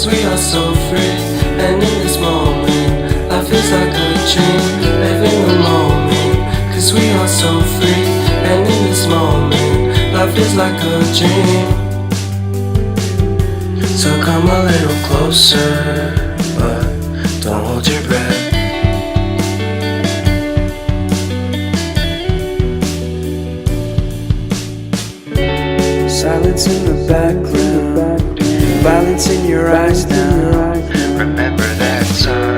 we are so free. And in this moment, life is like a dream. Living the moment, cause we are so free. And in this moment, life is like a dream. So come a little closer, but don't hold your breath. Silence in the background, violence in your eyes now. Remember that time